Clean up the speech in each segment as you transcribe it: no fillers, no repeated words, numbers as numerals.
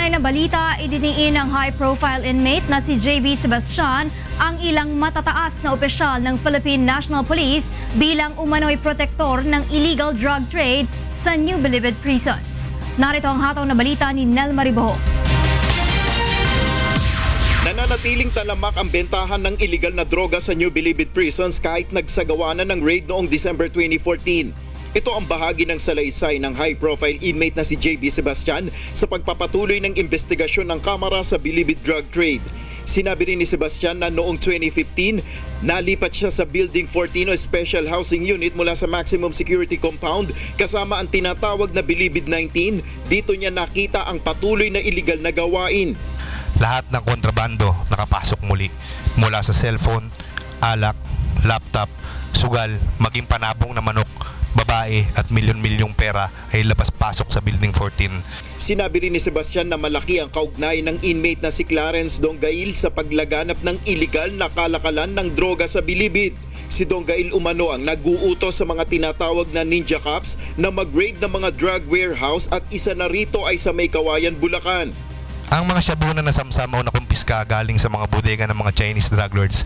kaugnay na balita, idiniin ng high-profile inmate na si JB Sebastian ang ilang matataas na opisyal ng Philippine National Police bilang umano'y protektor ng illegal drug trade sa New Bilibid prisons. Narito ang hataw na balita ni Nel Mariboho. Nananatiling talamak ang bentahan ng illegal na droga sa New Bilibid prisons kahit nagsagawa na ng raid noong December 2014. Ito ang bahagi ng salaysay ng high-profile inmate na si JB Sebastian sa pagpapatuloy ng investigasyon ng Kamara sa Bilibid drug trade. Sinabi rin ni Sebastian na noong 2015, nalipat siya sa Building 14 o Special Housing Unit mula sa Maximum Security Compound kasama ang tinatawag na Bilibid 19. Dito niya nakita ang patuloy na illegal na gawain. Lahat ng kontrabando nakapasok muli mula sa cellphone, alak, laptop, sugal, maging panabong na manok, babae at milyon-milyong pera ay labas-pasok sa Building 14. Sinabi rin ni Sebastian na malaki ang kaugnayan ng inmate na si Clarence Donggail sa paglaganap ng illegal na kalakalan ng droga sa Bilibid. Si Donggail umano ang nag-uutos sa mga tinatawag na ninja cops na mag-raid ng mga drug warehouse at isa na rito ay sa May Kawayan, Bulacan. Ang mga shabunan na samsamaw na kumpiska galing sa mga bodega ng mga Chinese drug lords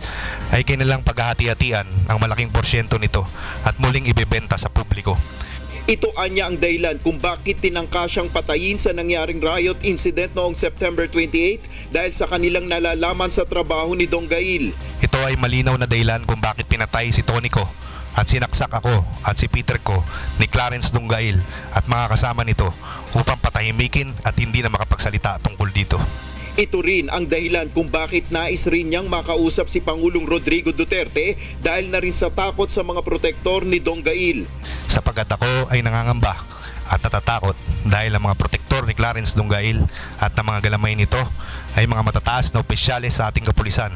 ay kanilang paghahati-hatian ang malaking porsyento nito at muling ibebenta sa publiko. Ito anya ang dahilan kung bakit tinangka siyang patayin sa nangyaring riot incident noong September 28 dahil sa kanilang nalalaman sa trabaho ni Donggail. Ito ay malinaw na dahilan kung bakit pinatay si Tonico at sinaksak ako at si Peter ko ni Clarence Donggail at mga kasama nito upang patahimikin at hindi na makapagsalita tungkol dito. Ito rin ang dahilan kung bakit nais rin niyang makausap si Pangulong Rodrigo Duterte dahil na rin sa takot sa mga protektor ni Donggail. Sapagkat ako ay nangangamba at natatakot dahil ang mga protektor ni Clarence Donggail at ang mga galamay nito ay mga matataas na opisyales sa ating kapulisan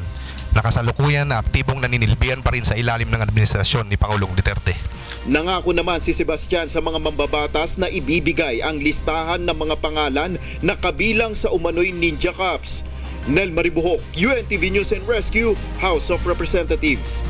na kasalukuyan na aktibong naninilbihan pa rin sa ilalim ng administrasyon ni Pangulong Duterte. Nangako naman si Sebastian sa mga mambabatas na ibibigay ang listahan ng mga pangalan na kabilang sa umano'y ninja cops. Nel Mariboho, UNTV News and Rescue, House of Representatives.